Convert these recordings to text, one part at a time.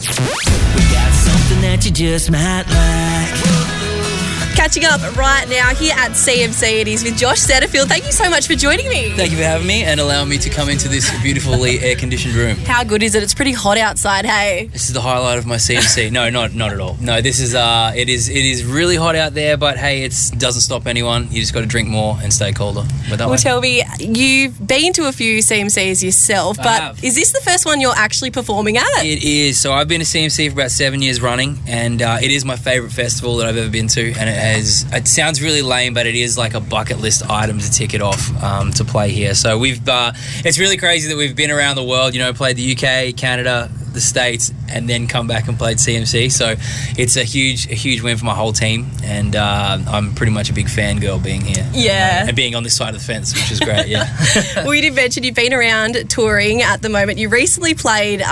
We got something that you just might like. Catching up right now here at CMC. It is with Josh Setterfield. Thank you so much for joining me. Thank you for having me and allowing me to come into this beautifully air-conditioned room. How good is it? It's pretty hot outside, hey? This is the highlight of my CMC. No, not at all. No, this is it is really hot out there, but hey, it doesn't stop anyone. You just got to drink more and stay colder. Well, tell me, you've been to a few CMCs yourself, but is this the first one you're actually performing at? It is. So I've been to CMC for about 7 years running, and it is my favourite festival that I've ever been to, and it sounds really lame, but it is like a bucket list item to tick it off to play here. So it's really crazy that we've been around the world, played the UK, Canada, the States, and then come back and played CMC. So it's a huge win for my whole team, and I'm pretty much a big fangirl being here. Yeah. And being on this side of the fence, which is great, yeah. Well, you did mention you've been around touring at the moment. You recently played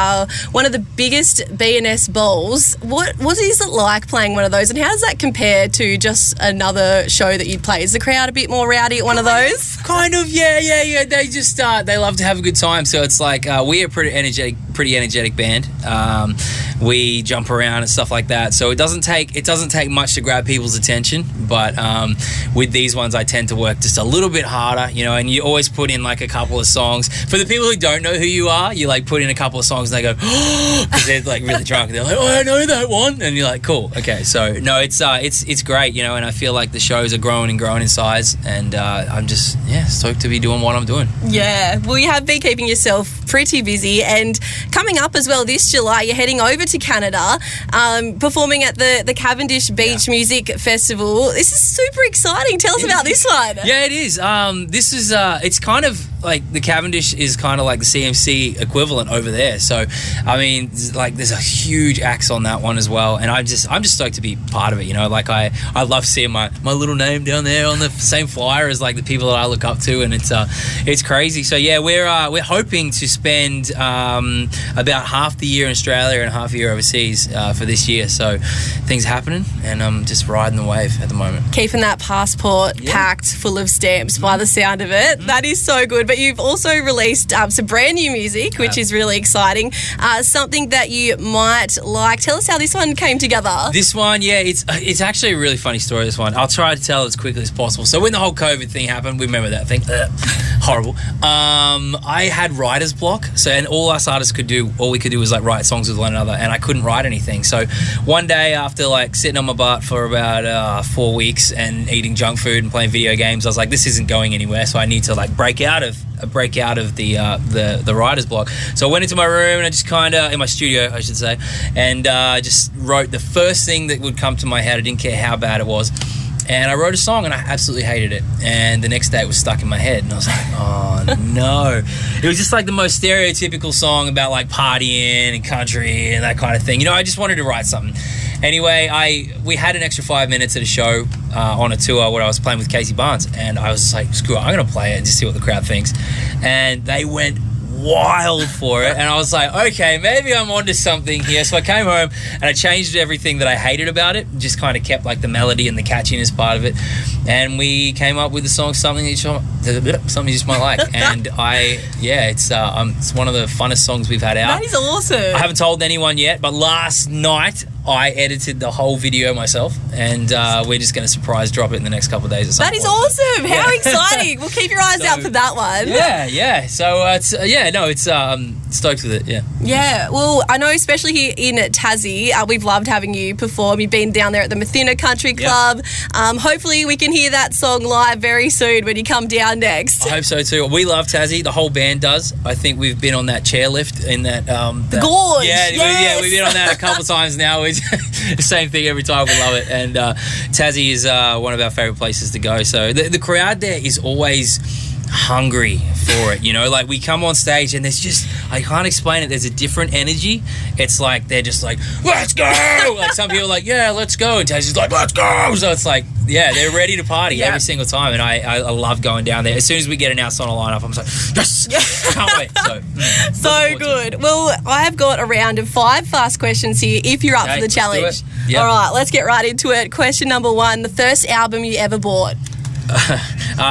one of the biggest B&S bowls. What is it like playing one of those, and how does that compare to just another show that you'd play? Is the crowd a bit more rowdy at one of those? Kind of, yeah. They just they love to have a good time. So it's like we're a pretty energetic band. We jump around and stuff like that. So it doesn't take much to grab people's attention. But with these ones, I tend to work just a little bit harder, and you always put in like a couple of songs. For the people who don't know who you are, you like put in a couple of songs and they go, oh, because they're like really drunk. They're like, oh, I know that one. And you're like, cool. Okay. So no, it's great, and I feel like the shows are growing in size, and I'm just, stoked to be doing what I'm doing. Yeah. Well, you have been keeping yourself pretty busy, and coming up as well this July, you're heading over to Canada, performing at the Cavendish Beach Music Festival. This is super exciting. Tell us about this one. Yeah, it is. This is it's kind of like the Cavendish is kind of like the CMC equivalent over there. So, I mean, like there's a huge axe on that one as well, and I'm just stoked to be part of it. Like I love seeing my little name down there on the same flyer as like the people that I look up to, and it's crazy. So yeah, we're hoping to spend about half the year in Australia and half the year overseas for this year. So things are happening, and I'm just riding the wave at the moment. Keeping that passport packed full of stamps by the sound of it. That is so good. But you've also released some brand new music, which is really exciting. Something that you might like. Tell us how this one came together. This one, it's actually a really funny story, this one. I'll try to tell it as quickly as possible. So when the whole COVID thing happened, we remember that thing. Horrible. I had writer's block. And all us artists could do was like write songs with one another, and I couldn't write anything. So one day, after like sitting on my butt for about 4 weeks and eating junk food and playing video games, I was like, this isn't going anywhere. So I need to like break out of the writer's block. So I went into my room, and I just in my studio, I should say, and just wrote the first thing that would come to my head. I didn't care how bad it was. And I wrote a song, and I absolutely hated it. And the next day it was stuck in my head, and I was like, oh no. It was just like the most stereotypical song about like partying and country and that kind of thing. I just wanted to write something. Anyway, we had an extra 5 minutes at a show on a tour where I was playing with Casey Barnes, and I was just like, screw it, I'm going to play it and just see what the crowd thinks. And they went wild for it, and I was like, okay, maybe I'm onto something here. So I came home and I changed everything that I hated about it, just kind of kept like the melody and the catchiness part of it, and we came up with the song something you just might like. And it's one of the funnest songs we've had out. That is awesome. I haven't told anyone yet, but last night I edited the whole video myself, and we're just going to surprise drop it in the next couple of days or something. That is awesome. How exciting. We'll keep your eyes out for that one. Yeah. So I'm stoked with it, Yeah, well, I know especially here in Tassie, we've loved having you perform. You've been down there at the Mathina Country Club. Hopefully we can hear that song live very soon when you come down next. I hope so too. We love Tassie. The whole band does. I think we've been on that chairlift in that... the gorge. Yeah, we've been on that a couple of times now. It's the same thing every time. We love it. And Tassie is one of our favourite places to go. So the crowd there is always hungry for it, like we come on stage and there's just, I can't explain it, there's a different energy. It's like they're just like, let's go. Like some people are like, yeah, let's go, and Tassie's like, let's go. So it's like, they're ready to party every single time, and I love going down there. As soon as we get announced on a lineup, I'm like, yes, I can't wait. So good. Well, I have got a round of 5 fast questions here if you're up for the challenge. Yep. All right, let's get right into it. Question number 1, the first album you ever bought?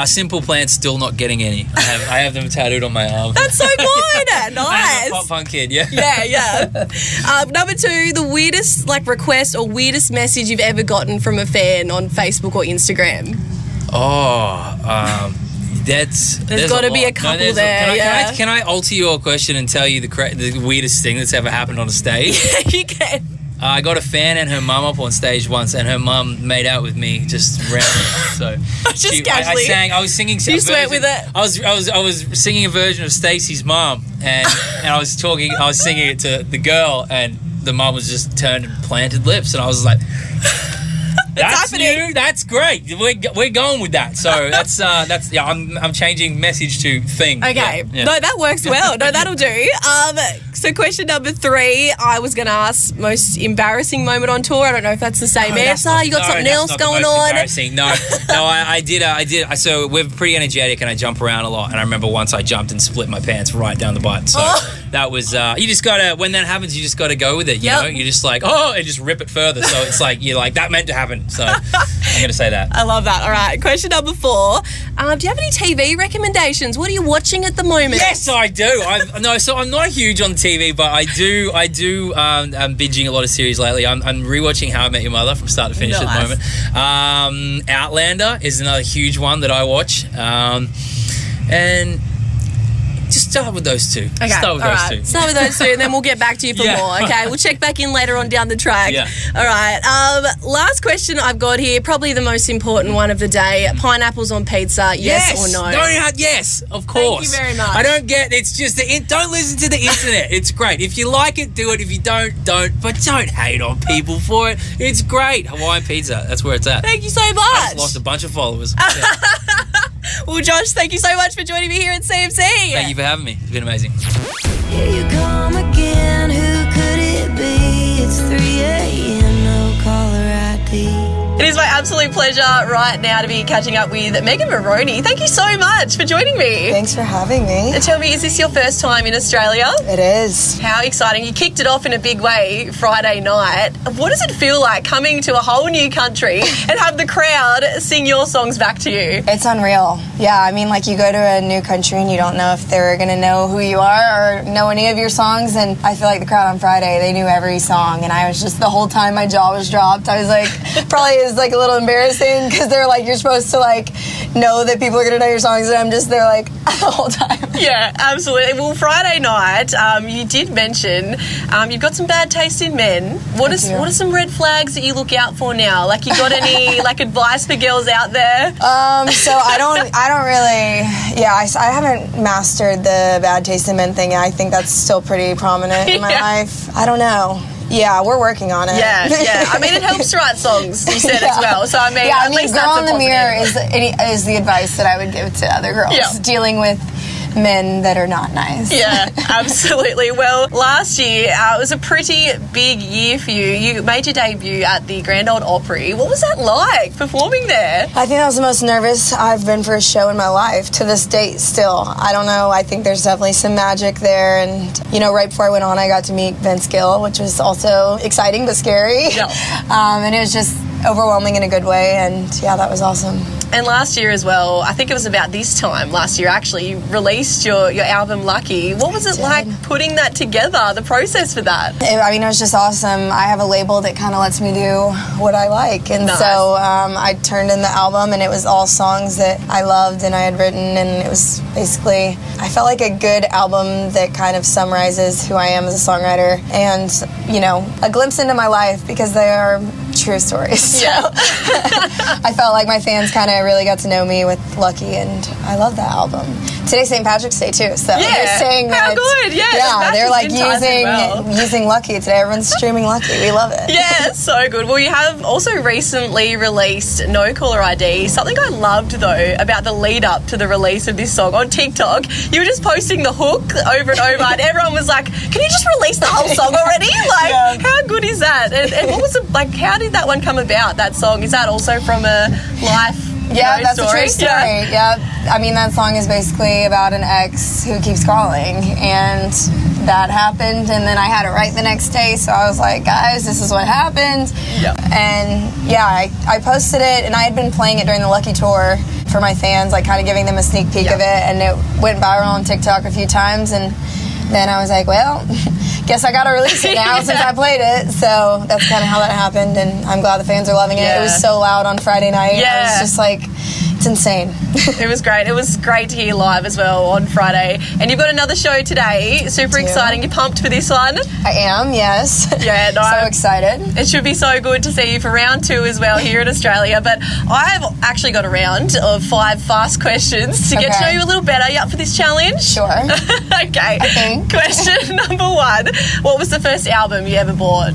Simple Plan, still not getting any. I have them tattooed on my arm. That's so good. Nice. I'm a pop punk kid, yeah. Yeah. Number 2, the weirdest request or weirdest message you've ever gotten from a fan on Facebook or Instagram. There's got to be a couple there. Can I alter your question and tell you the weirdest thing that's ever happened on a stage? Yeah, you can. I got a fan and her mum up on stage once, and her mum made out with me just randomly. So just casually. I was singing. You sweat with it. I was singing a version of Stacey's Mum, and I was singing it to the girl, and the mum was just turned and planted lips, and I was like, "That's new. That's great. We're going with that." So that's I'm changing message to thing. Okay. Yeah. No, that works well. No, that'll do. So question number 3, I was going to ask most embarrassing moment on tour. I don't know if that's the same answer. You got something else going on? Embarrassing. No, I did. So we're pretty energetic, and I jump around a lot. And I remember once I jumped and split my pants right down the butt. So that was. You just gotta, when that happens, you just gotta go with it. You know, you're just like, and just rip it further. So it's like you're like, that meant to happen. So I'm gonna say that. I love that. All right. Question number 4. Do you have any TV recommendations? What are you watching at the moment? Yes, I do. So I'm not huge on TV, but I do. I'm binging a lot of series lately. I'm rewatching How I Met Your Mother from start to finish at the moment. Outlander is another huge one that I watch. And just start with those two. Okay. Start with those two, and then we'll get back to you for more. Okay, we'll check back in later on down the track. Yeah. All right. Last question I've got here, probably the most important one of the day. Pineapples on pizza, yes or no? Yes, of course. Thank you very much. I don't get. It's just don't listen to the internet. It's great. If you like it, do it. If you don't. But don't hate on people for it. It's great. Hawaiian pizza. That's where it's at. Thank you so much. I just lost a bunch of followers. Yeah. Well, Josh, thank you so much for joining me here at CMC. Thank you for having me. It's been amazing. Here you come again, who could it be? It's 3 a.m., no caller ID. It is my absolute pleasure right now to be catching up with Megan Moroney. Thank you so much for joining me. Thanks for having me. Tell me, is this your first time in Australia? It is. How exciting. You kicked it off in a big way Friday night. What does it feel like coming to a whole new country and have the crowd sing your songs back to you? It's unreal. Yeah, I mean, like, you go to a new country and you don't know if they're going to know who you are or know any of your songs, and I feel like the crowd on Friday, they knew every song, and I was just, the whole time my jaw was dropped, I was like, probably is like a little embarrassing because they're like, you're supposed to like know that people are going to know your songs, and I'm just there like the whole time. Yeah, absolutely. Well, Friday night, you did mention you've got some bad taste in men. What are some red flags that you look out for now? Like, you got any like advice for girls out there? So I don't really. Yeah, I haven't mastered the bad taste in men thing. I think that's still pretty prominent in my life. I don't know. Yeah, we're working on it. Yeah. I mean, it helps to write songs, you said as well. So, I mean, at least girl that's in the mirror is the advice that I would give to other girls dealing with men that are not nice. Yeah, absolutely. Well, last year it was a pretty big year for you. You made your debut at the Grand Ole Opry. What was that like performing there? I think that was the most nervous I've been for a show in my life to this date still. I don't know. I think there's definitely some magic there. And, you know, right before I went on, I got to meet Vince Gill, which was also exciting but scary. Yeah. And it was just overwhelming in a good way. And, yeah, that was awesome. And last year as well, I think it was about this time last year actually, you released your album Lucky. What was it like putting that together, the process for that? It was just awesome. I have a label that kind of lets me do what I like. And so I turned in the album, and it was all songs that I loved and I had written. And it was basically, I felt like a good album that kind of summarizes who I am as a songwriter and, you know, a glimpse into my life because they are true stories. Yeah. So I felt like my fans kind of really got to know me with Lucky, and I love that album. Today's St. Patrick's Day too, so they're saying that. How good, yeah. They're like using Lucky today. Everyone's streaming Lucky. We love it. Yeah, so good. Well, you have also recently released No Caller ID. Something I loved though about the lead up to the release of this song on TikTok. You were just posting the hook over and over, and everyone was like, "Can you just release the whole song already?" Like, how good is that? And what was it like? How did that one come about? That song, is that also from a life? Yeah, that's a true story. Yeah. I mean, that song is basically about an ex who keeps calling, and that happened, and then I had it right the next day, so I was like, guys, this is what happened. Yeah. And yeah, I posted it, and I had been playing it during the Lucky tour for my fans, like kind of giving them a sneak peek of it, and it went viral on TikTok a few times, and then I was like, well, guess I gotta release it now since I played it. So that's kind of how that happened, and I'm glad the fans are loving it. It was so loud on Friday night. I was just like, it's insane. It was great. It was great to hear live as well on Friday. And you've got another show today. Super exciting. You pumped for this one? I am, yes. Yeah, no. So excited. It should be so good to see you for round 2 as well here in Australia. But I've actually got a round of 5 fast questions to get to know you a little better. You up for this challenge? Sure. Okay. I think. Question number 1. What was the first album you ever bought?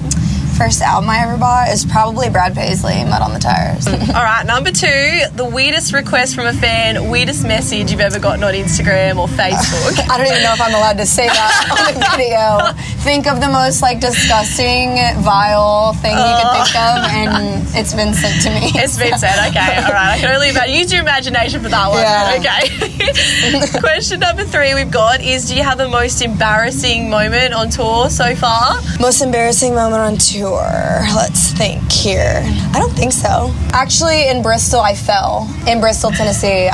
First album I ever bought is probably Brad Paisley, Mud on the Tires. All right, number 2, the weirdest request from a fan, weirdest message you've ever gotten on Instagram or Facebook. I don't even know if I'm allowed to say that on the video. Think of the most like disgusting, vile thing you could think of, and it's been sent to me. It's been said, okay, all right. I can only use your imagination for that one. Yeah. Okay. Question number 3 we've got is, do you have a most embarrassing moment on tour so far? Most embarrassing moment on tour. Let's think here. I don't think so. Actually, in Bristol, I fell. In Bristol, Tennessee.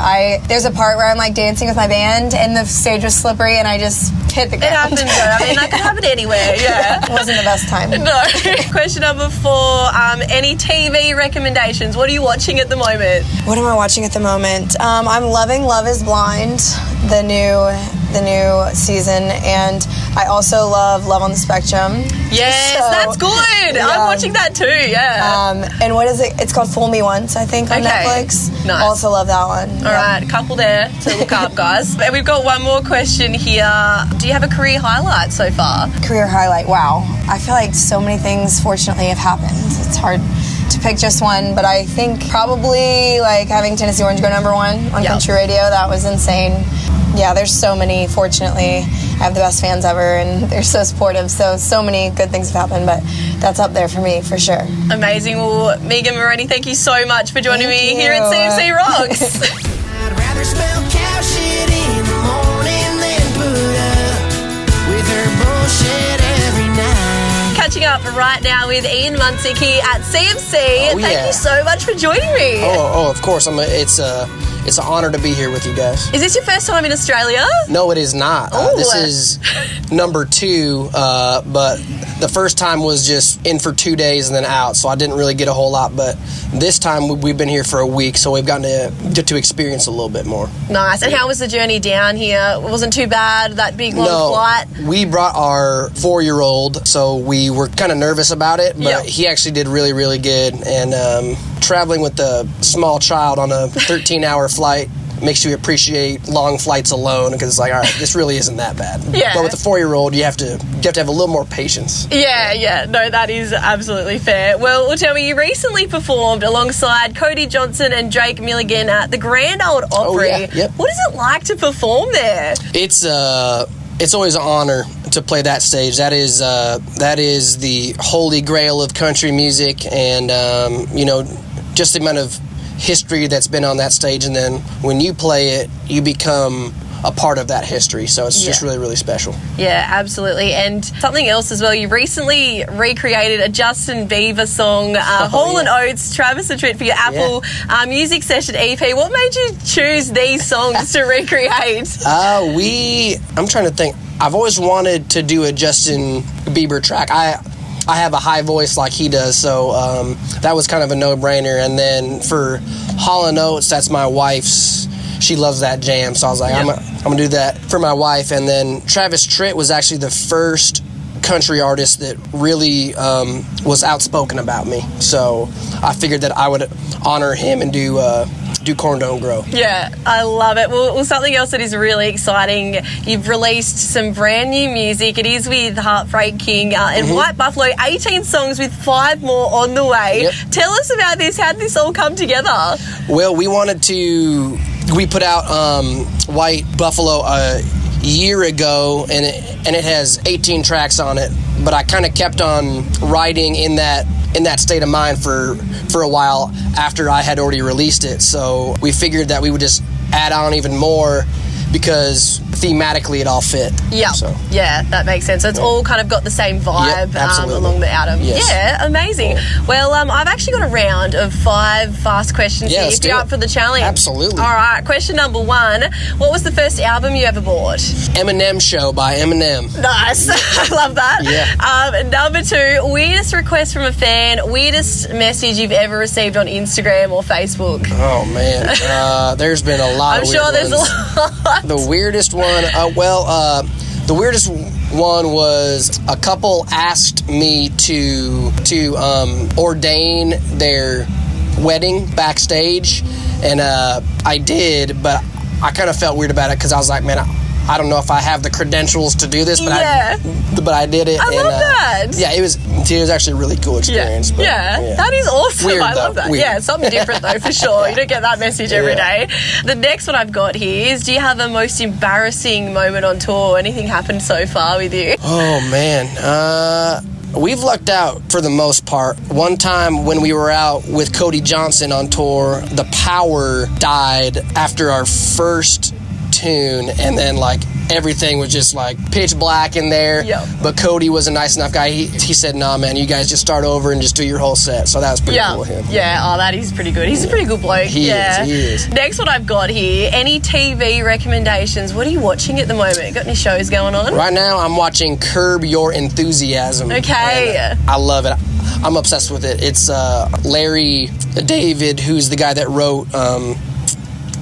There's a part where I'm like dancing with my band, and the stage was slippery, and I just hit the ground. It happens, though. I mean, that could happen anywhere, yeah. It wasn't the best time. No. Question number 4, any TV recommendations? What are you watching at the moment? What am I watching at the moment? I'm loving Love is Blind, the new season, and I also love Love on the Spectrum. Yes, So, that's good. yeah. I'm watching that too, yeah. And what is it? It's called Fool Me Once, I think, on Netflix. Nice. Also love that one. All right, a couple there to look up, guys. And we've got one more question here. Do you have a career highlight so far? Career highlight, wow. I feel like so many things, fortunately, have happened. It's hard to pick just one, but I think probably like having Tennessee Orange go number 1 on country radio. That was insane. Yeah, there's so many. Fortunately, I have the best fans ever, and they're so supportive. So many good things have happened, but that's up there for me, for sure. Amazing. Well, Megan Moroney, thank you so much for joining me here at CMC Rocks. I'd rather smell cow shit in the morning than put up with her bullshit every night. Catching up right now with Ian Munsick here at CMC. Oh, Thank you so much for joining me. Oh, of course. It's an honor to be here with you guys. Is this your first time in Australia? No, it is not. This is number 2, but the first time was just in for 2 days and then out, so I didn't really get a whole lot. But this time we've been here for a week, so we've gotten to get to experience a little bit more. Nice. And how was the journey down here? It wasn't too bad, that big long flight? We brought our 4-year-old, so we were kind of nervous about it, but he actually did really, really good. And traveling with a small child on a 13-hour flight makes you appreciate long flights alone, because it's like, all right, this really isn't that bad. Yeah. But with a 4-year-old, you have to have a little more patience. Yeah. No, that is absolutely fair. Well, tell me, you recently performed alongside Cody Johnson and Drake Milligan at the Grand Ole Opry. Oh, yeah. Yep. What is it like to perform there? It's always an honor to play that stage. That is the holy grail of country music, and just the amount of history that's been on that stage, and then when you play it, you become a part of that history, so it's just really, really special. Yeah, absolutely. And something else as well, you recently recreated a Justin Bieber song, Hall & Oates, Travis the Treat, for your Apple Music Session EP. What made you choose these songs to recreate? I'm trying to think. I've always wanted to do a Justin Bieber track. I have a high voice like he does, so that was kind of a no-brainer. And then for Hall & Oates, that's my wife's. She loves that jam, so I was like, I'm gonna do that for my wife. And then Travis Tritt was actually the first country artist that really was outspoken about me. So I figured that I would honor him and do Corn Don't Grow. Yeah, I love it. Well, something else that is really exciting, you've released some brand new music. It is with Heartbreak King and White Buffalo, 18 songs with 5 more on the way. Yep. Tell us about this. How did this all come together? Well, we put out White Buffalo a year ago, and it has 18 tracks on it, but I kind of kept on writing in that state of mind for a while after I had already released it. So we figured that we would just add on even more, because thematically it all fit. Yeah, So. yeah, that makes sense. So it's all kind of got the same vibe Yep, absolutely. along the album. Yes. Yeah, amazing. Well, I've actually got a round of 5 fast questions Yeah, here. let's If do you're it. up for the challenge. Absolutely. All right, question number 1. What was the first album you ever bought? Eminem Show by Eminem. Nice. I love that. Yeah. Number 2, weirdest request from a fan, weirdest message you've ever received on Instagram or Facebook. Oh man, there's been a lot I'm of sure weird there's ones. a lot. The weirdest one, the weirdest one was a couple asked me to ordain their wedding backstage, and I did, but I kind of felt weird about it because I was like, man, I don't know if I have the credentials to do this, but I did it. I love that. Yeah, it was actually a really cool experience. But, Yeah, that is awesome. Weird, I love though. that. Weird. Yeah, something different though, for sure. You don't get that message every Yeah. day. The next one I've got here is, do you have a most embarrassing moment on tour? Anything happened so far with you? Oh man, we've lucked out for the most part. One time when we were out with Cody Johnson on tour, the power died after our first tune, and then like everything was just like pitch black in there. Yep. But Cody was a nice enough guy. He said, "Nah, man, you guys just start over and just do your whole set." So that was pretty cool of him. Yeah, oh, that is pretty good. He's a pretty good bloke. He is. Next one I've got here, any TV recommendations? What are you watching at the moment? Got any shows going on? Right now, I'm watching Curb Your Enthusiasm. Okay. And I love it. I'm obsessed with it. It's Larry David, who's the guy that wrote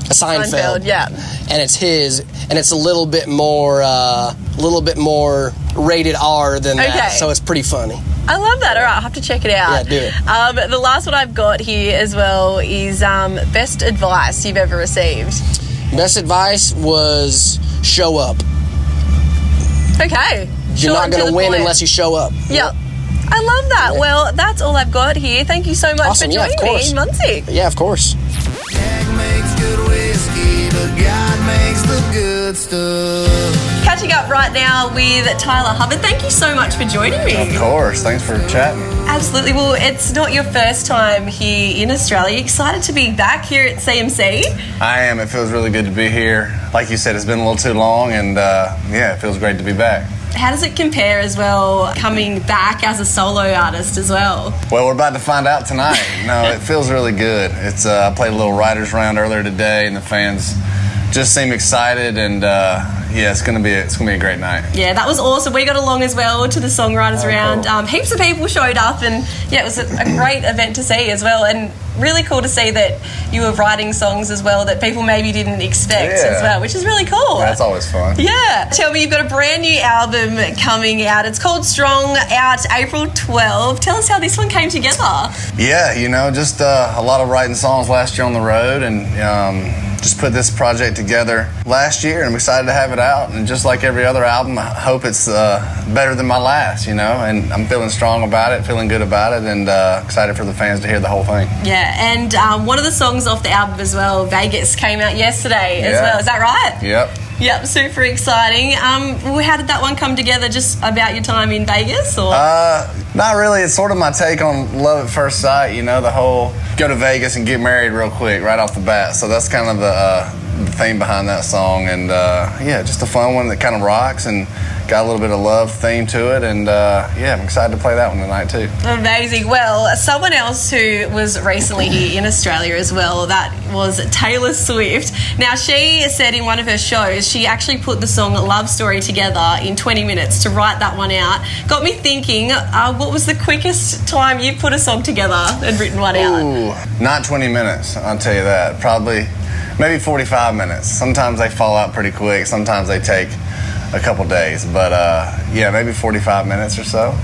Seinfeld. Yeah. And it's his, and it's a little bit more rated R than that, Okay. so it's pretty funny. I love that. All right, I'll have to check it out. Yeah, do it. The last one I've got here as well is best advice you've ever received. Best advice was show up. Okay. You're not going to win point. unless you show up. Yep. I love that. Yeah. Well, that's all I've got here. Thank you so much Awesome. for Yeah, joining of me course. in Munsick. Yeah, of course. Jack makes good whiskey, but God makes the good stuff. Catching up right now with Tyler Hubbard. Thank you so much for joining me. Of course, thanks for chatting. Absolutely. Well, it's not your first time here in Australia. Excited to be back here at CMC. I am. It feels really good to be here. Like you said, it's been a little too long, and yeah, it feels great to be back. How does it compare as well, coming back as a solo artist as well? Well, we're about to find out tonight. No, it feels really good. It's I played a little writers round earlier today, and the fans just seem excited, and yeah, it's gonna be a great night. Yeah, that was awesome. We got along as well to the songwriters round. Cool. Heaps of people showed up, and yeah, it was a great event to see as well, and really cool to see that you were writing songs as well that people maybe didn't expect as well, which is really cool. That's always fun. Yeah. Tell me, you've got a brand new album coming out. It's called Strong, out April 12. Tell us how this one came together. Yeah, you know, just a lot of writing songs last year on the road, and just put this project together last year, and I'm excited to have it out. And just like every other album, I hope it's better than my last, you know, and I'm feeling strong about it, feeling good about it, and excited for the fans to hear the whole thing. Yeah, and one of the songs off the album as well, Vegas, came out yesterday as well. Is that right? Yep, super exciting. How did that one come together? Just about your time in Vegas, or? Not really. It's sort of my take on love at first sight, you know, the whole go to Vegas and get married real quick right off the bat. So that's kind of the theme behind that song, and yeah, just a fun one that kind of rocks and got a little bit of love theme to it, and yeah, I'm excited to play that one tonight too. Amazing. Well, someone else who was recently here in Australia as well, that was Taylor Swift. Now, she said in one of her shows she actually put the song Love Story together in 20 minutes to write that one out. Got me thinking, what was the quickest time you put a song together and written one out? Ooh, not 20 minutes, I'll tell you that. Probably maybe 45 minutes. Sometimes they fall out pretty quick, sometimes they take a couple days, but yeah, maybe 45 minutes or so.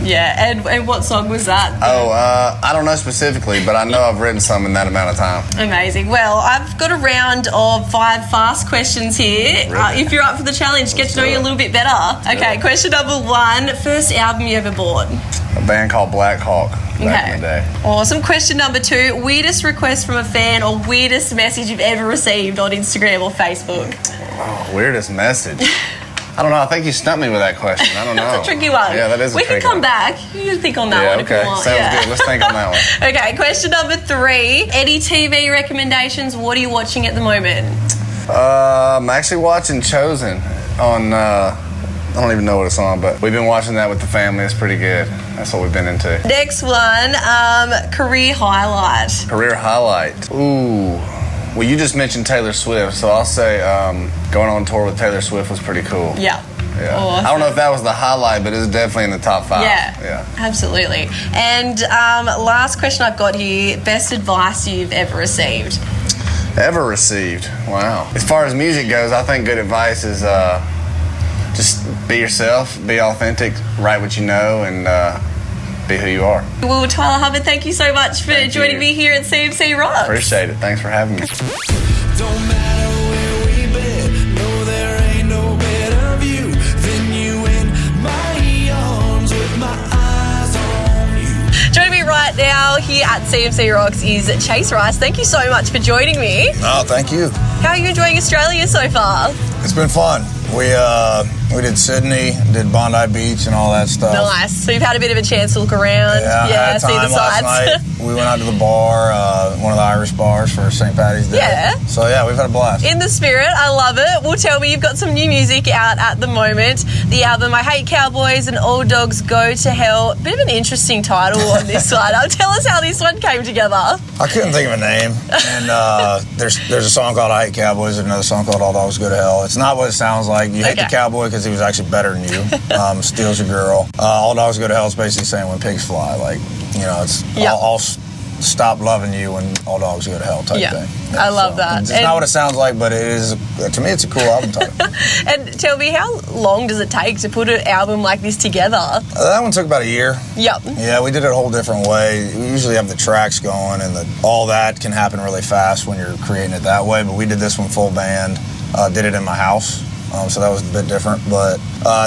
Yeah, and what song was that? I don't know specifically, but I know I've written some in that amount of time. Amazing. Well, I've got a round of 5 fast questions here. Really? If you're up for the challenge, get to know you a little bit better. Okay, question number 1, first album you ever bought? A band called Black Hawk back in the day. Awesome. Question number 2, weirdest request from a fan or weirdest message you've ever received on Instagram or Facebook? Oh, weirdest message. I don't know. I think you stumped me with that question. I don't know. That's a tricky one. Yeah, that is a tricky one. We can come back. You can think on that one if you want. Sounds good. Let's think on that one. Okay, question number 3, any TV recommendations? What are you watching at the moment? I'm actually watching Chosen on, I don't even know what it's on, but we've been watching that with the family. It's pretty good. That's what we've been into. Next one, career highlight. Career highlight. Ooh. Well, you just mentioned Taylor Swift, so I'll say going on tour with Taylor Swift was pretty cool. Yeah. Yeah. Awesome. I don't know if that was the highlight, but it was definitely in the top 5. Yeah, absolutely. And last question I've got here, best advice you've ever received? Ever received? Wow. As far as music goes, I think good advice is just be yourself, be authentic, write what you know, and be who you are. Well, Tyler Hubbard, thank you so much for joining me here at CMC Rocks. Appreciate it. Thanks for having me. Don't matter where we've been, no, there ain't no better view than you in my arms with my eyes on you. Joining me right now here at CMC Rocks is Chase Rice. Thank you so much for joining me. Oh, thank you. How are you enjoying Australia so far? It's been fun. We did Sydney, did Bondi Beach and all that stuff. Nice. So you've had a bit of a chance to look around. Yeah, I had see the time last sights. night. We went out to the bar, one of the Irish bars for St. Patty's Day. Yeah. So yeah, we've had a blast. In the spirit, I love it. Well, tell me, you've got some new music out at the moment. The album I Hate Cowboys and All Dogs Go to Hell. Bit of an interesting title on this one. Tell us how this one came together. I couldn't think of a name. And there's a song called I Hate Cowboys and another song called All Dogs Go to Hell. It's not what it sounds like. You hate the cowboy because he was actually better than you. Steals your girl. All Dogs Go to Hell is basically saying when pigs fly. Like, you know, it's I'll stop loving you when all dogs go to hell type thing. I love that. It's not what it sounds like, but it is. To me, it's a cool album title. And tell me, how long does it take to put an album like this together? That one took about a year. Yep. Yeah, we did it a whole different way. We usually have the tracks going, and all that can happen really fast when you're creating it that way. But we did this one full band. Did it in my house. So that was a bit different, but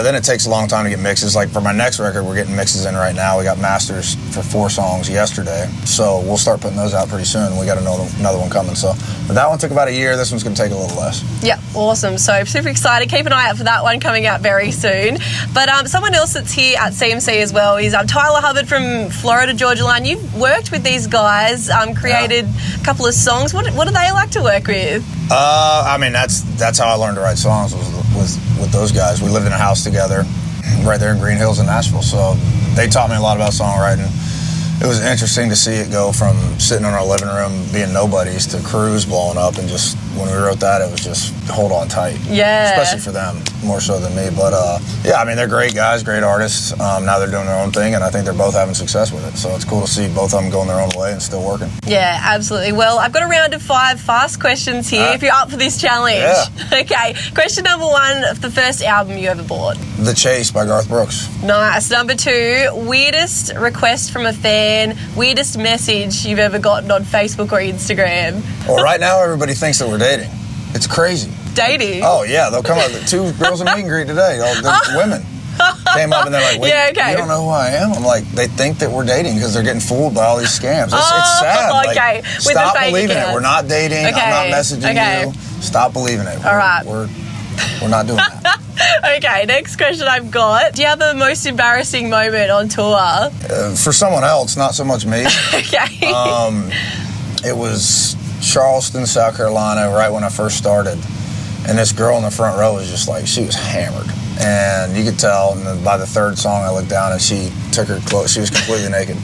then it takes a long time to get mixes. Like for my next record, we're getting mixes in right now. We got masters for 4 songs yesterday, so we'll start putting those out pretty soon. We got another one coming. So, but that one took about a year. This one's going to take a little less. Yeah, awesome. So super excited. Keep an eye out for that one coming out very soon. But someone else that's here at CMC as well is Tyler Hubbard from Florida Georgia Line. You've worked with these guys, created a couple of songs. What do they like to work with? I mean, that's how I learned to write songs was with those guys. We lived in a house together right there in Green Hills in Nashville, so they taught me a lot about songwriting. It was interesting to see it go from sitting in our living room being nobodies to Cruise blowing up, and just when we wrote that, it was just hold on tight. Yeah. Especially for them, more so than me. But yeah, I mean, they're great guys, great artists. Now they're doing their own thing, and I think they're both having success with it. So it's cool to see both of them going their own way and still working. Yeah, absolutely. Well, I've got a round of 5 fast questions here if you're up for this challenge. Yeah. Okay, question number 1, the first album you ever bought. The Chase by Garth Brooks. Nice. Number 2, weirdest request from a fan, weirdest message you've ever gotten on Facebook or Instagram. Well, right now everybody thinks that we're dating. It's crazy. Dating? Oh, yeah. They'll come up. 2 girls in meet and greet today. They're women. Came up and they're like, wait, you don't know who I am? I'm like, they think that we're dating because they're getting fooled by all these scams. It's sad. Okay. Like, stop believing it. We're not dating. Okay. I'm not messaging you. Stop believing it. All right. We're not doing that. Okay, next question I've got. Do you have a most embarrassing moment on tour? For someone else, not so much me. Okay. It was Charleston, South Carolina, right when I first started. And this girl in the front row was just like, she was hammered. And you could tell, and then by the 3rd song, I looked down and she took her clothes. She was completely naked.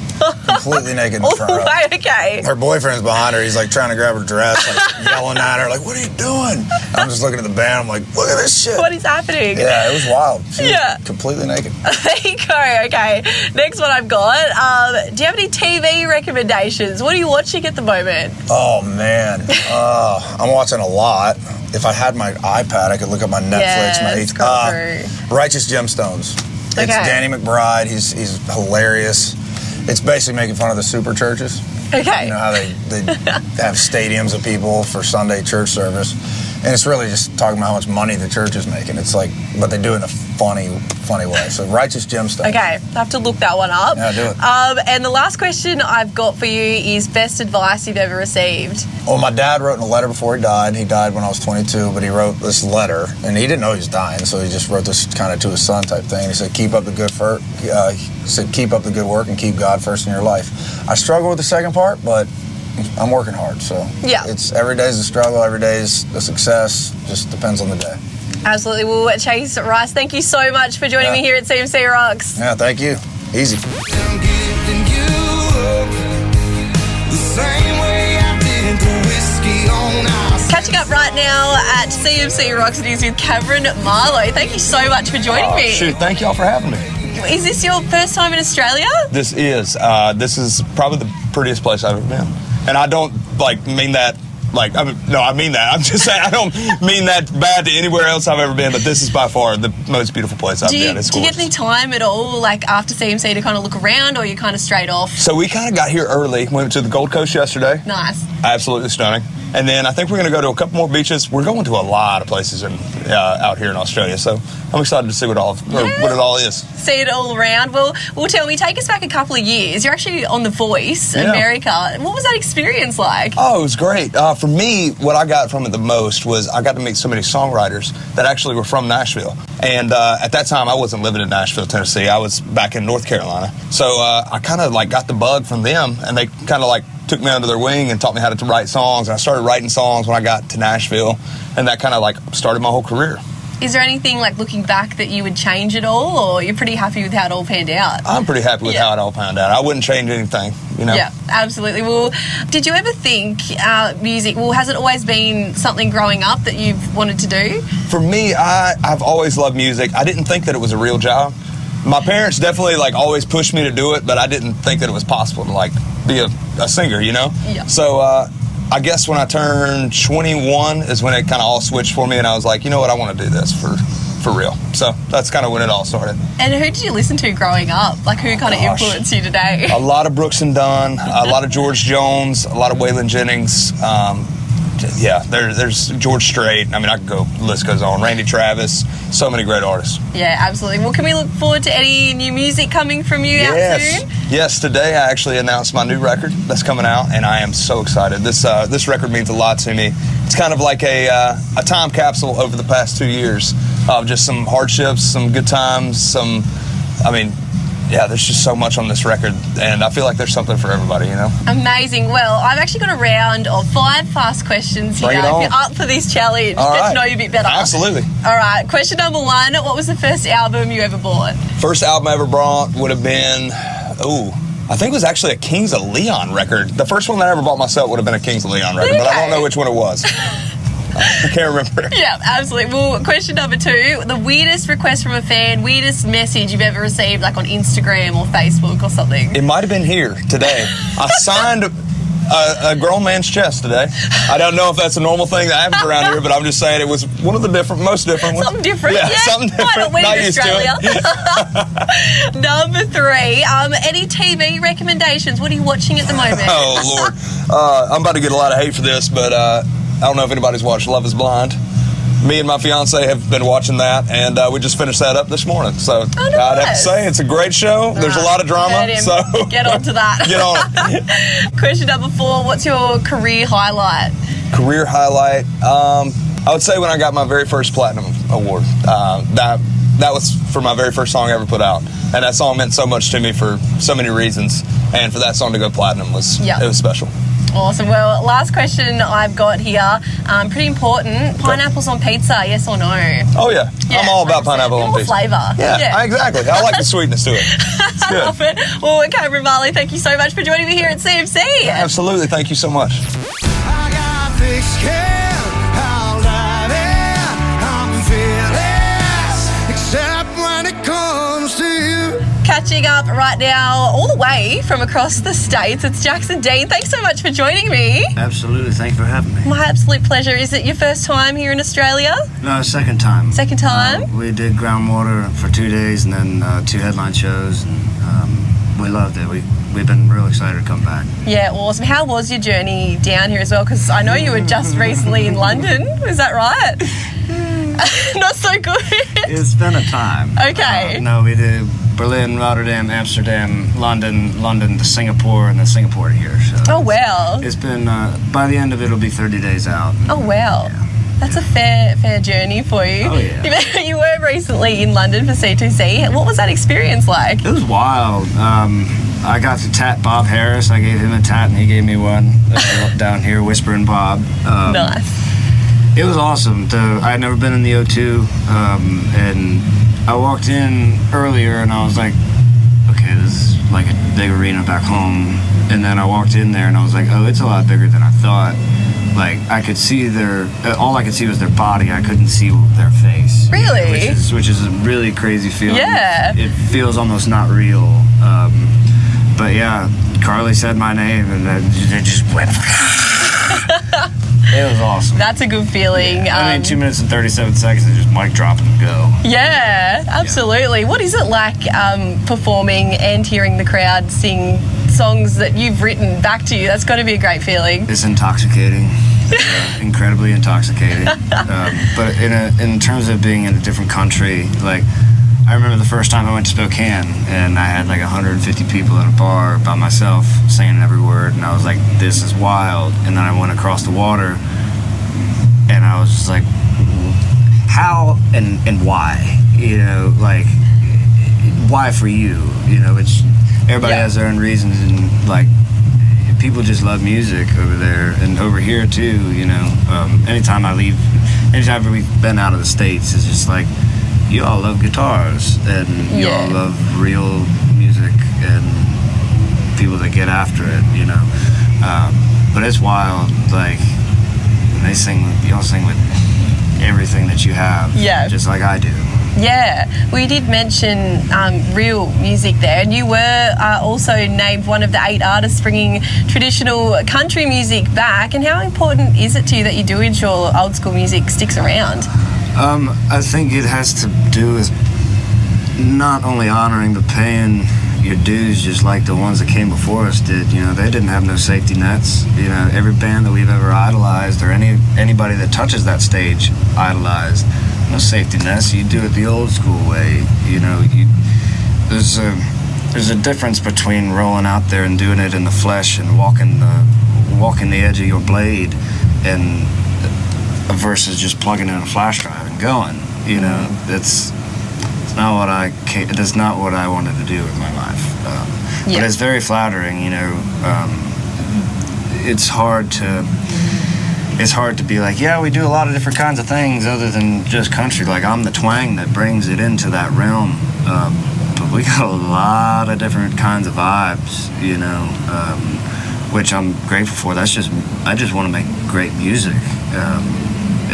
Completely naked in the front row. Okay. Her boyfriend's behind her. He's like trying to grab her dress, like yelling at her, like, what are you doing? I'm just looking at the band. I'm like, look at this shit. What is happening? Yeah, it was wild. She was completely naked. There you go. Okay. Next one I've got. Do you have any TV recommendations? What are you watching at the moment? Oh, man. I'm watching a lot. If I had my iPad, I could look up my Netflix, my Righteous Gemstones. Okay. It's Danny McBride. He's hilarious. It's basically making fun of the super churches. Okay. You know how they have stadiums of people for Sunday church service. And it's really just talking about how much money the church is making. It's like, but they do it in a funny way. So Righteous Gemstones. Okay, I have to look that one up. Yeah, do it. And the last question I've got for you is best advice you've ever received. Well, my dad wrote in a letter before he died. He died when I was 22, but he wrote this letter, and he didn't know he was dying, so he just wrote this kind of to his son type thing. He said, keep up the good work and keep God first in your life. I struggle with the second part, but I'm working hard, so Yeah. it's every day's a struggle, every day's a success. Just depends on the day. Absolutely. Well, Chase Rice, thank you so much for joining me here at CMC Rocks. Yeah, thank you. Easy. I'm giving you up the same way I did the whiskey on ice. Catching up right now at CMC Rocks, it is with Kameron Marlow. Thank you so much for joining me. Shoot, thank y'all for having me. Is this your first time in Australia? This is probably the prettiest place I've ever been. And I don't mean that I mean that. I'm just saying I don't mean that bad to anywhere else I've ever been, but this is by far the most beautiful place I've been. It's do you get gorgeous. any time at all, like after CMC, to kind of look around, or are you kind of straight off? So we kind of got here early. Went to the Gold Coast yesterday. Nice. Absolutely stunning. And then I think we're going to go to a couple more beaches. We're going to a lot of places out here in Australia. So I'm excited to see what it all is. See it all around. Well, tell me, take us back a couple of years. You're actually on The Voice, America. What was that experience like? Oh, it was great. For me, what I got from it the most was I got to meet so many songwriters that actually were from Nashville. And at that time, I wasn't living in Nashville, Tennessee. I was back in North Carolina. So I kind of got the bug from them, and they kind of took me under their wing and taught me how to write songs. And I started writing songs when I got to Nashville, and that kind of started my whole career. Is there anything looking back that you would change at all, or you're pretty happy with how it all panned out? I'm pretty happy with how it all panned out. I wouldn't change anything, Yeah, absolutely. Well, did you ever think music, has it always been something growing up that you've wanted to do? For me, I've always loved music. I didn't think that it was a real job. My parents definitely always pushed me to do it, but I didn't think that it was possible to be a singer, Yeah. So I guess when I turned 21 is when it kind of all switched for me, and I was like, you know what, I want to do this for real. So that's kind of when it all started. And who did you listen to growing up? Who kind of influenced you today? A lot of Brooks and Dunn, a lot of George Jones, a lot of Waylon Jennings. There's George Strait. I mean, I could go, the list goes on. Randy Travis, so many great artists. Yeah, absolutely. Well, can we look forward to any new music coming from you out soon? Yes, today I actually announced my new record that's coming out, and I am so excited. This record means a lot to me. It's kind of like a time capsule over the past 2 years of just some hardships, some good times, there's just so much on this record, and I feel like there's something for everybody, Amazing. Well, I've actually got a round of 5 fast questions here. Bring it on. If you're up for this challenge, All get right. to know you a bit better. Absolutely. All right, question number 1. What was the first album you ever bought? First album I ever bought would have been, I think it was actually a Kings of Leon record. The first one that I ever bought myself would have been a Kings of Leon record, but I don't know which one it was. I can't remember. Yeah, absolutely. Well, question number 2. The weirdest request from a fan, weirdest message you've ever received, on Instagram or Facebook or something? It might have been here today. I signed a grown man's chest today. I don't know if that's a normal thing that happens around here, but I'm just saying it was one of the most different ones. Something different. Yeah, something different. Why not? We're Not in used Australia. to it. Number 3. Any TV recommendations? What are you watching at the moment? Oh, Lord. I'm about to get a lot of hate for this, but I don't know if anybody's watched Love is Blind. Me and my fiance have been watching that, and we just finished that up this morning. So nice. I'd have to say it's a great show. There's a lot of drama. So get on to that. Get on it. Question number 4. What's your career highlight? Career highlight. I would say when I got my very first platinum award. That was for my very first song I ever put out, and that song meant so much to me for so many reasons. And for that song to go platinum it was special. Awesome. Well, last question I've got here, pretty important. Pineapples on pizza, yes or no? Oh, yeah. I'm all about pineapple on pizza. Flavour. Yeah, exactly. I like the sweetness to it. It's I good. love it. Well, Kameron Marlow, thank you so much for joining me here at CMC. Absolutely. Thank you so much. I got thick skin, I'll dive in, I'm fearless, except when it comes to you. Catching up right now, all the way from across the States, it's Jackson Dean. Thanks so much for joining me. Absolutely, thank you for having me. My absolute pleasure. Is it your first time here in Australia? No, second time. Second time? We did Groundwater for 2 days and then 2 headline shows, and we loved it. We've been real excited to come back. Yeah, awesome. How was your journey down here as well? Because I know you were just recently in London. Is that right? Not so good. It's been a time. Okay. No, we did Berlin, Rotterdam, Amsterdam, London to Singapore, and then Singapore to here. So Oh, wow. It's been, by the end of it, it'll be 30 days out. Oh, wow. Yeah. That's a fair journey for you. Oh, yeah. You were recently in London for C2C. What was that experience like? It was wild. I got to tat Bob Harris. I gave him a tat, and he gave me one down here, Whispering Bob. Nice. It was awesome. I had never been in the O2, and I walked in earlier, and I was like, okay, this is like a big arena back home. And then I walked in there, and I was like, oh, it's a lot bigger than I thought. Like, I could see all I could see was their body. I couldn't see their face. Really? Which is a really crazy feeling. Yeah. It feels almost not real. But yeah, Carly said my name, and then it just went. It was awesome. That's a good feeling. Yeah. I mean, 2 minutes and 37 seconds to just mic drop and go. Yeah, absolutely. Yeah. What is it like performing and hearing the crowd sing songs that you've written back to you? That's got to be a great feeling. It's intoxicating. Incredibly intoxicating. But in terms of being in a different country, like, I remember the first time I went to Spokane, and I had like 150 people at a bar by myself singing every word, and I was like, this is wild. And then I went across the water, and I was just like, how and why? You know, like, why for you? You know, everybody has their own reasons, and like, people just love music over there and over here too. You know, anytime we've been out of the States, it's just like, you all love guitars, and you all love real music and people that get after it, you know. But it's wild, like, when y'all sing with everything that you have, just like I do. Yeah, well, you did mention real music there, and you were also named one of the 8 artists bringing traditional country music back. And how important is it to you that you do ensure old school music sticks around? I think it has to do with not only honoring but paying your dues, just like the ones that came before us did. You know, they didn't have no safety nets. You know, every band that we've ever idolized, or anybody that touches that stage idolized, no safety nets. You do it the old school way. You know, there's a difference between rolling out there and doing it in the flesh and walking the edge of your blade, and versus just plugging in a flash drive and going. You know, that's not what I wanted to do with my life. But it's very flattering. You know, it's hard to be like, yeah, we do a lot of different kinds of things other than just country. Like, I'm the twang that brings it into that realm. But we got a lot of different kinds of vibes, you know, which I'm grateful for. I just want to make great music.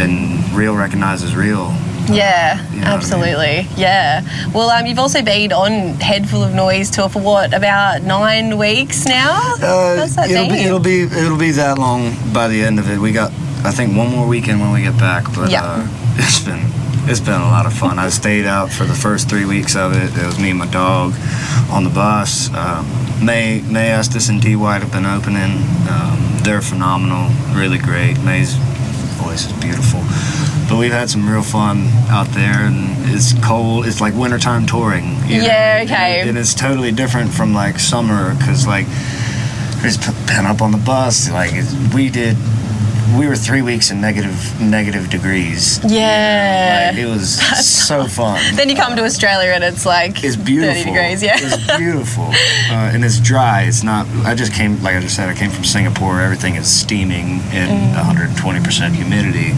And real recognizes real. Yeah, you know absolutely. What I mean? Yeah. Well, you've also been on Head Full of Noise tour for what, about 9 weeks now? How's that been? It'll be that long by the end of it. We got, I think, one more weekend when we get back, but it's been a lot of fun. I stayed out for the first 3 weeks of it. It was me and my dog on the bus. May Estes and D White have been opening. They're phenomenal, really great. May's voice is beautiful. But we've had some real fun out there, and it's cold. It's like wintertime touring. You know? Okay. And it's totally different from like summer, because like we just been up on the bus. Like we were 3 weeks in negative degrees. Yeah. Like, it was so fun. Then you come to Australia and it's like it's beautiful. 30 degrees. Yeah. It's beautiful. And it's dry. It's not. I just came from Singapore. Everything is steaming and 120% humidity.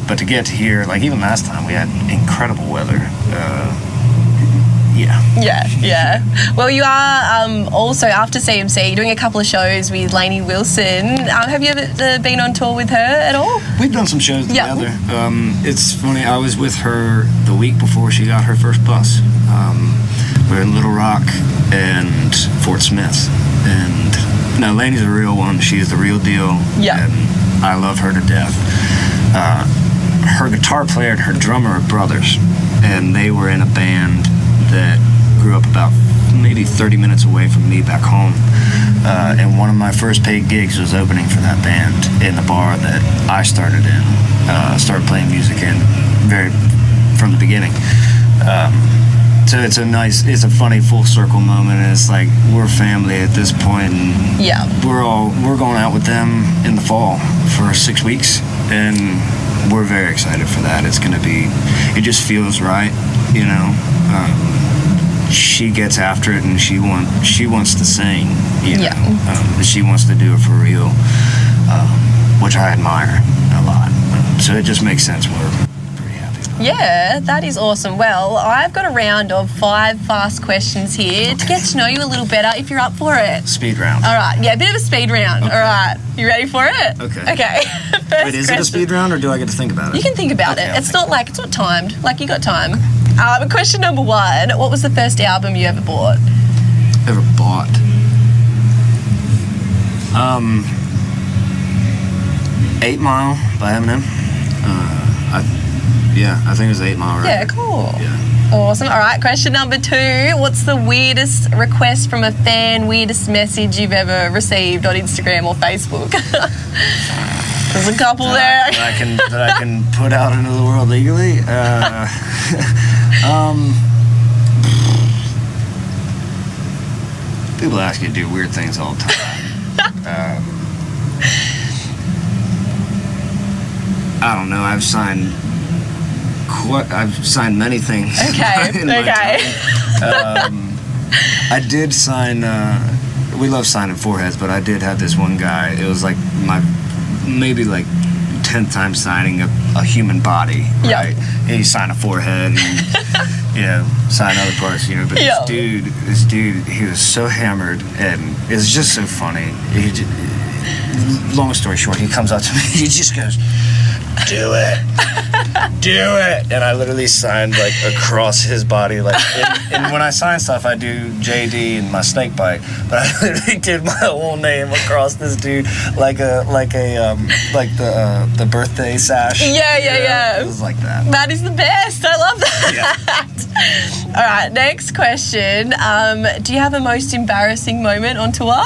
But to get to here, like even last time, we had incredible weather. Yeah. Well, you are also, after CMC, doing a couple of shows with Lainey Wilson. Have you ever been on tour with her at all? We've done some shows together. It's funny, I was with her the week before she got her first bus. We were in Little Rock and Fort Smith. And no, Lainey's a real one. She is the real deal. Yeah. And I love her to death. Her guitar player and her drummer are brothers, and they were in a band that grew up about maybe 30 minutes away from me back home. And one of my first paid gigs was opening for that band in the bar that I started in. Started playing music in from the beginning. So it's a funny full circle moment. And it's like we're family at this point, and we're going out with them in the fall for 6 weeks, and we're very excited for that. It just feels right, you know. she gets after it and she wants to sing. You know? Yeah. But she wants to do it for real, which I admire a lot. So it just makes sense. We're pretty happy about it. Yeah, that is awesome. Well, I've got a round of 5 fast questions here to get to know you a little better if you're up for it. Speed round. All right, yeah, a bit of a speed round. Okay. All right, you ready for it? Okay. Okay. Wait, is it a speed round or do I get to think about it? You can think about Okay, it. I'll It's think not timed. Like, you got time. But question number 1, what was the first album you ever bought? Ever bought? 8 Mile by Eminem. I think it was 8 Mile, right? Yeah, cool. Yeah. Awesome. All right, question number 2. What's the weirdest request from a fan, weirdest message you've ever received on Instagram or Facebook? There's a couple there. That I can put out into the world legally. People ask you to do weird things all the time. I don't know. I've signed many things. Okay. in my Okay. time. I did sign. We love signing foreheads, but I did have this one guy. It was like my maybe like 10th time signing a human body. Yeah. Right? He signed a forehead. And, sign other parts. But Yeah. this dude, he was so hammered, and it's just so funny. Long story short, he comes up to me. He just goes, "Do it, do it," and I literally signed like across his body. Like, and when I sign stuff, I do JD and my snake bite, but I literally did my whole name across this dude, like the birthday sash. Yeah. It was like that. That is the best. I love that. Yeah. All right, next question. Do you have a most embarrassing moment on tour?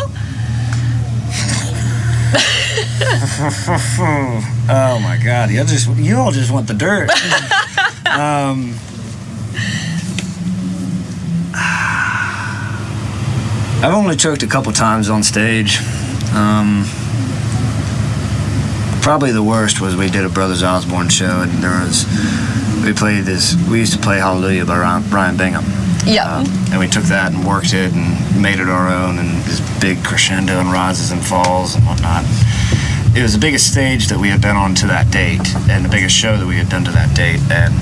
Oh my God! You all just want the dirt. I've only choked a couple times on stage. Probably the worst was we did a Brothers Osborne show, and we used to play Hallelujah by Brian Bingham. Yeah. And we took that and worked it and made it our own, and this big crescendo and rises and falls and whatnot. It was the biggest stage that we had been on to that date, and the biggest show that we had done to that date, and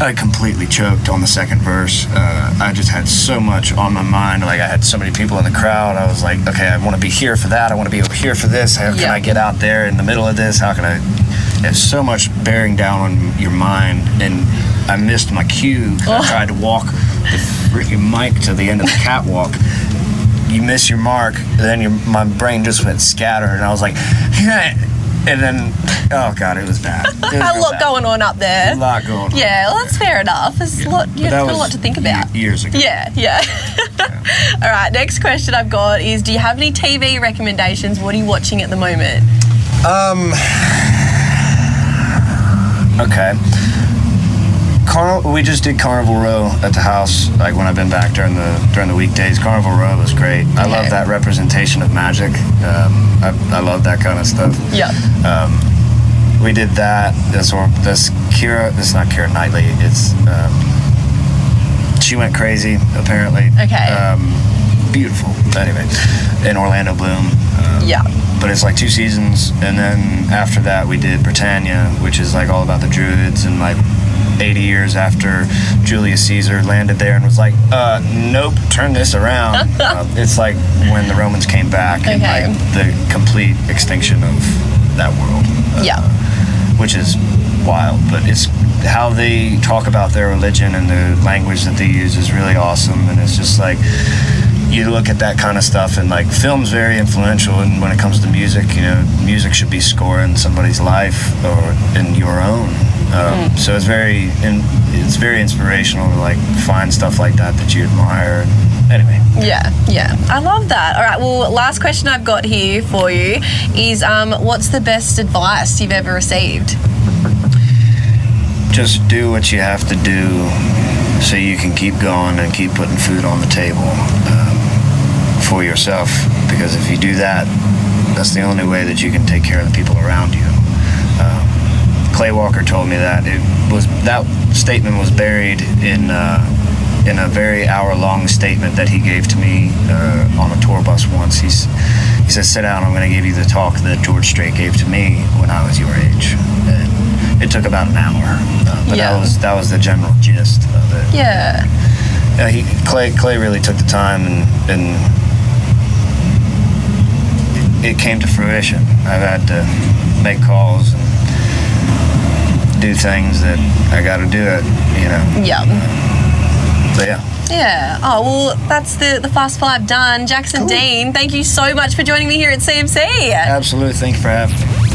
I completely choked on the second verse. I just had so much on my mind. Like, I had so many people in the crowd. I was like, okay, I want to be here for that. I want to be over here for this. How can I get out there in the middle of this? How can I... There's so much bearing down on your mind, and I missed my cue. I tried to walk the freaking mic to the end of the catwalk. You miss your mark, then my brain just went scatter, and I was like, and then, oh God, it was bad. It was A lot going on up there. A lot going on. Yeah, well, that's fair enough. There's a lot, you've got a lot to think about. Years ago. Yeah. All right, next question I've got is, do you have any TV recommendations? What are you watching at the moment? Okay. We just did Carnival Row at the house, like when I've been back during the weekdays. Carnival Row was great. I love that representation of magic. I love that kind of stuff. Yeah. We did that. This is not Keira Knightley. It's she went crazy apparently. Okay. Beautiful. Anyway, in Orlando Bloom. Yeah. But it's like 2 seasons, and then after that we did Britannia, which is like all about the Druids, and like 80 years after Julius Caesar landed there and was like, nope, turn this around. It's like when the Romans came back and like the complete extinction of that world. Which is wild, but it's how they talk about their religion and the language that they use is really awesome. And it's just like, you look at that kind of stuff, and like film's very influential, and when it comes to music, music should be scoring somebody's life or in your own. So it's very inspirational to like find stuff like that you admire. Anyway. Yeah. I love that. All right, well, last question I've got here for you is, what's the best advice you've ever received? Just do what you have to do so you can keep going and keep putting food on the table for yourself, because if you do that, that's the only way that you can take care of the people around you. Clay Walker told me that that statement was buried in in a very hour-long statement that he gave to me on a tour bus once. He said, "Sit down, I'm going to give you the talk that George Strait gave to me when I was your age." And it took about an hour, but that was the general gist of it. Yeah. Clay really took the time, and it came to fruition. I've had to make calls and do things that I got to do it, you know. Yeah. But yeah. Yeah. Oh, well, that's the Fast Five done. Jackson Dean, thank you so much for joining me here at CMC. Absolutely. Thank you for having me.